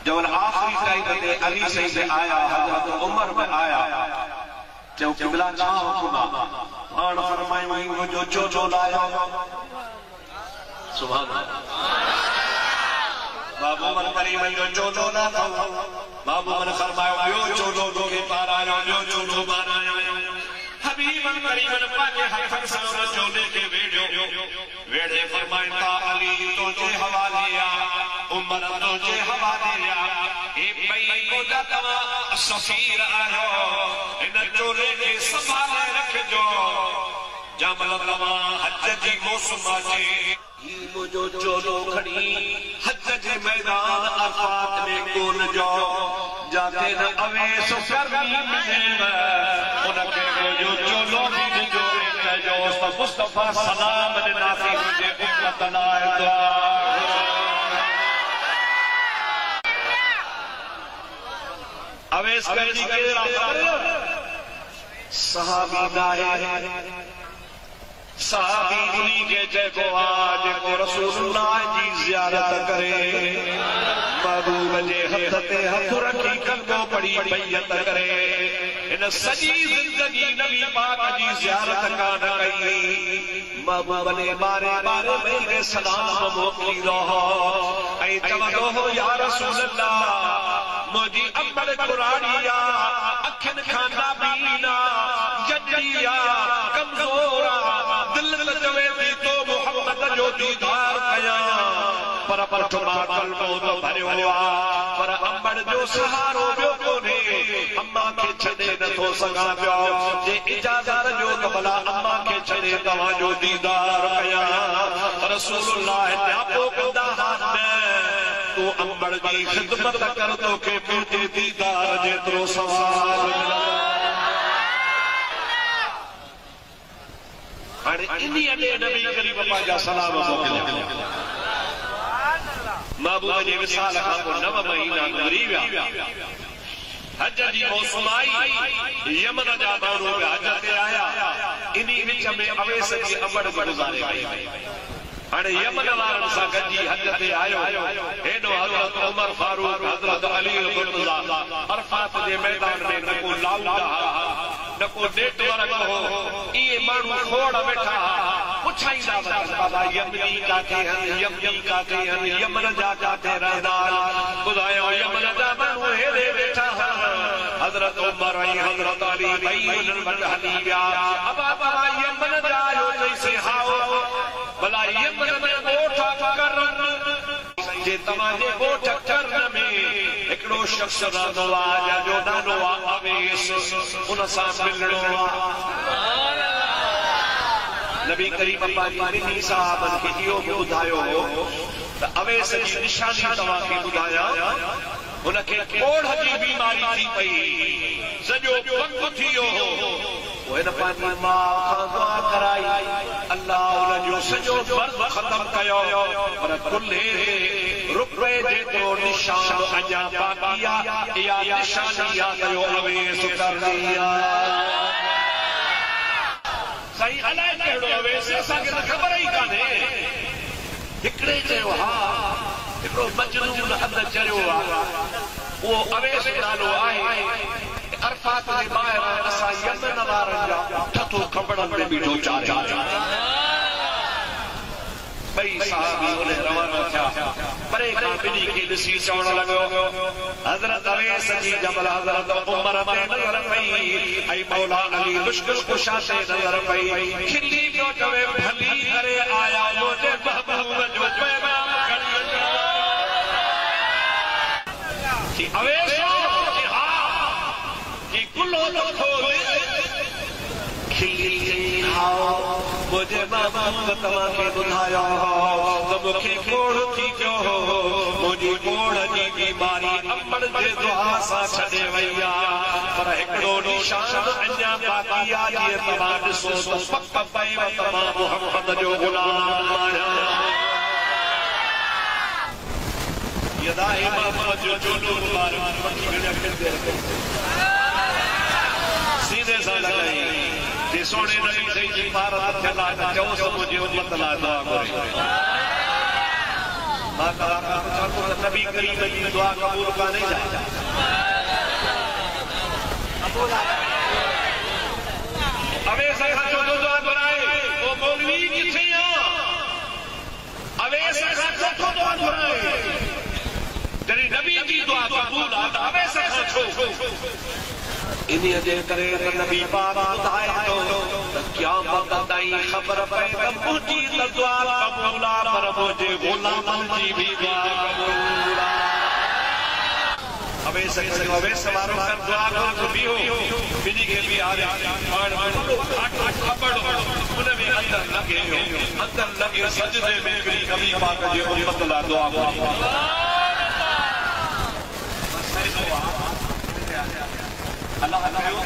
जब आखिरी टाइम ते अली सही आया हजरत उमर में आया जो किबला छा हुकुमा पाण फरमायो जो चोचो लाया सुभान अल्लाह बाबू मन करीम जो चोचो ला बाबू मन फरमायो यो चोचो तो के पार आया जो चोचो बार आया हबीब करीम पाके हथन से चोले के वेड़े फरमाया अली तो जे हवाले या उमर तो जे हवाले या ए भई को तवा सफीर आयो इन चोले के संभाले रखजो जमल तवा हज जी मौसम आजे ही मुझो चोलो खड़ी हज जे मैदान अरफात में कोन जो जाके न अवेस करनी मिले उनके जो चोलो भी जो जो मुस्तफा सलाम ने नाफी जे उम्मत लाए दुआ अवेस करनी के सहाबी नाहे सहाबी उन्हीं के जेको आज को रसूलुल्लाह जी ज़ियारत करे महबूब जे हथ ते हथ रखी कंगो पड़ी बैयत करे इन सजी जिंदगी नबी पाक जी ज़ियारत कान कई महबूब ने बारे बारे मेरे सलाम मोकली रहो ऐं चवंदो हो या रसूलल्लाह मुझी अम्बल कुरानिया अखिन खाना बीना जजिया कमजोरा दिल चवे थी तो मोहम्मद जो दीदार कया पर ठुमा कल्बो तो भरियो पर अम्बड़ जो सहारो बियो कोने अम्मा के छड़े नथो सगा पियो जे इजाजत जो कबला अम्मा के छड़े तवा जो दीदार कया रसूलुल्लाह ने आपो कंदा हाथ में तू अम्बड़ जी खिदमत कर तो के मुझे दीदार जेतरो सवाल अरे इन्हीं अडे नबी करीम पाजा सलाम मोकलिया महबूब जे विसाल खां पोइ 9 महीना गुज़री विया हज जी मौसम आई यमन जा माण्हू हज ते आया इन्हीं विच में अवेस जी अमड़ गुज़ारे वई हाणे यमन वारनि सां गॾिजी हज ते आयो हेॾो हज़रत उमर फारूक हज़रत अली मुर्तज़ा अरफात जे मैदान में न को लाउंड न को नेटवर्क हो ये माण्हू खोड़ वेठा पुछाईंदा बाबा यमनी काथे हन यमन जा काथे रहंदा ॿुधायो यमन जा माण्हू हेॾे वेठा हज़रत उमर ऐं हज़रत अली ॿई उन्हनि वटि हली विया बाबा यमन जा आयो चईंसि हाओ भला यमन में ॻोठ करन जे तव्हांजे ॻोठ करन में हिकिड़ो शख़्स रहंदो आहे जो नालो आहे अवेस उन सां मिलणो आहे नबी करीम पाक ॿिन्ही साहबनि खे इहो बि ॿुधायो हो त अवेस जी निशानी तव्हांखे ॿुधायां उनखे कोढ़ जी बीमारी थी पई सॼो पंगु थी वियो वो हिन पंहिंजी माउ खां दुआ कराई अल्लाह उनजो सॼो मर्ज़ ख़तम कयो पर कुल्हे रुपए जेतिरो निशान अञा बाक़ी आहे इहा निशानी आहे जो अवेस करणी आहे साईं अलाए कहिड़ो अवेस असांखे त ख़बर ई कान्हे हिकिड़े चयो हा हिकिड़ो मजनून हद चरियो आहे उहो अवेस नालो आहे अरफात जे ॿाहिरि असां यमन वारनि जा ठथो खपड़नि में बीठो चारे ॿई साहबी उन रवाना थिया परे खां ॿिन्ही खे ॾिसी चवण लॻो हज़रत अवेस जी जमल हज़रत उमर ते नज़र पई ऐं मौला अली मुश्किल कुशा ते नज़र पई खिली पियो चवे भली करे आया मुंहिंजे महबूब जो पैगाम खणी अवेस मुझे महबूब तव्हांखे ॿुधायो त मूंखे कोढ़ थी पियो मुंहिंजी कोढ़ जी बीमारी अम्बड़ जे दुआ सां छॾे वई आहे पर हिकिड़ो निशान अञा बाक़ी आहे जीअं तव्हां ॾिसो त पक पए तव्हां मोहम्मद जो ग़ुलाम आहियो यदाए मोहम्मद जो चोलो मुबारक वठी गॾु सीधे सां लॻाई जे सोने नबी सही जी पार थियल आहे त चओ मुंहिंजी उम्मत लाइ दुआ करे नबी करीम की दुआ कबूल का नहीं जाता। अवेसा का जो दुआ बनाए वो मौलवी किथे अवेसा का जो दुआ बनाए जरी नबी की दुआ कबूल आता अवेसा छो इन्हीं जे करे नबी पाक ॿुधाए थो त क़यामत ताईं ख़बर पए त मुंहिंजी दुआ कबूल आहे पर मुंहिंजे ग़ुलामनि जी बि दुआ कबूल आहे। अवेस वारो कर दुआ करो बीहो बिनी खे बि आरे खपड़ उन में अंदर लगे सजदे में नबी पाक जे उम्मत लाइ दुआ करो। अल्लाह कयो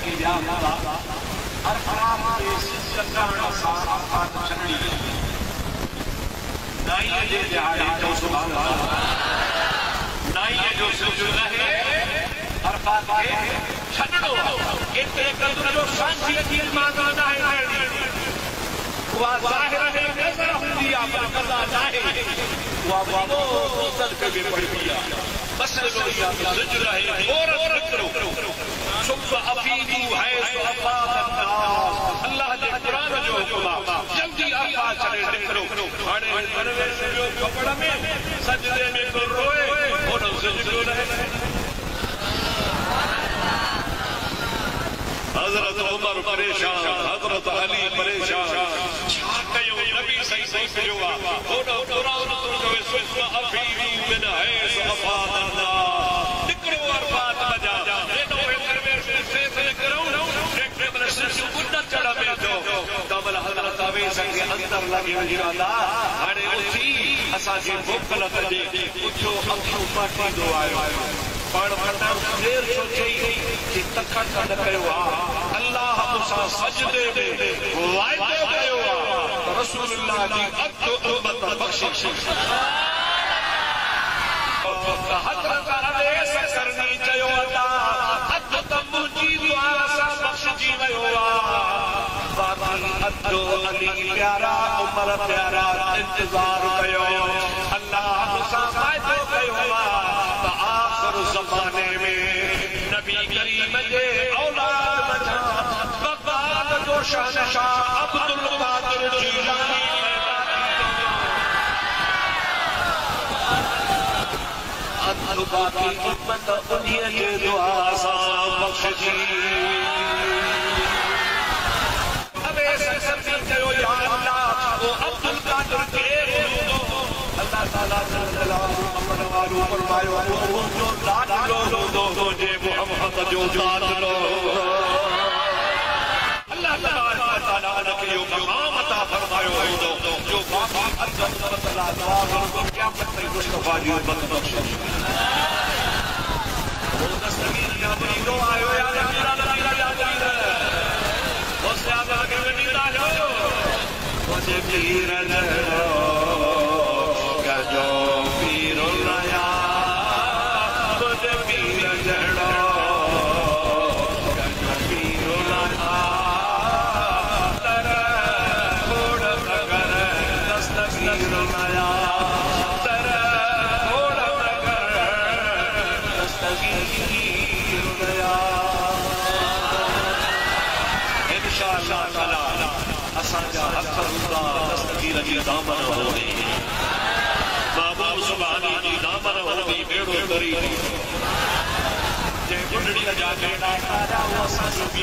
कि या मौला हर ख़राब के सच्चाण सां आफ़ात छॾी नाईअ जे दिहाड़े जो सुभान अल्लाह नाईअ जो सिजदो रहे अरफ़ात खे छॾणो एतिरे क़दुर जो शांति जी माना आहे उहा ज़ाहिर में नज़र हूंदी आहे पर कज़ा नाहे उहा मुस्तक़बिल खे बि पढ़बी आहे। बस सिजदो रहे और करो सुब अफीदू है अल्लाह जे कुरान जो हुक्म जल्दी आफा चले निकरो हाणे परवेश जो कपड़ में सजदे में तो रोए और सिजदो रहे। हजरत उमर परेशान हजरत अली परेशान छा कयो नबी सही कयो आहे ओडो कुरान तो जो सुब अफीदू बिन है अफादना निकरो अरफात बजा एडो परवेश से करो चढ़ा में जो तबल हजरत अवेस के अंदर लगे वजीराला हाणे उठी असांजी भूख लॻे उठो अखियूं पाटींदो आयो पाण वॾा देर सोचे कि तखण कढ कयो आहे अल्लाह मूंसां सजदे में वाइदो कयो आहे रसूलुल्लाह जी अधु उम्मत बख़्शिश हजरत अवेस करनी चयो अल्लाह अधु त मुंहिंजी दुआ सां बख़्शिजी वियो आहे अधु अली प्यारा उमर प्यारा इंतज़ार कयो अल्लाह मूंसां वाइदो कयो आहे त आख़िर ज़माने में नबी करीम जे औलाद वञा बग़दाद जो शहंशाह अब्दुल कादिर जीलानी अधु बाक़ी उम्मत उन्हीअ जे दुआ सां बख़्शिजी। कयो या अल्लाह वो अब्दुल कादिर के अल्लाह ताला जल्लल्लाहु अमर वालो फरमायो वो जो लाडलो दो जे मोहम्मद जो लाडलो अल्लाह ताला ने यो मकाम अता फरमायो जो बाबा अज़्ज़त तआला दुआ को क़यामत तक मुस्तफा जी उम्मत बख्शे वो दस्तगीर या बरीदो आयो या मेरा नबी या मुझे पीर जड़ो गजो पीर लया मुझे पीर जड़ो गजो पीर लया तर थोड़ मगर दस्तगीर लया तर थोड़ मगर दस्तगीर लया इंशाअल्लाह ताला असांजा हक़ हूंदा दस्तगीर जी दामन होंदी महबूब सुभानी जी दामन होंदी बेड़ो करी जे गुंडड़ीअ जा बेड़ा तारा वो असांजो बि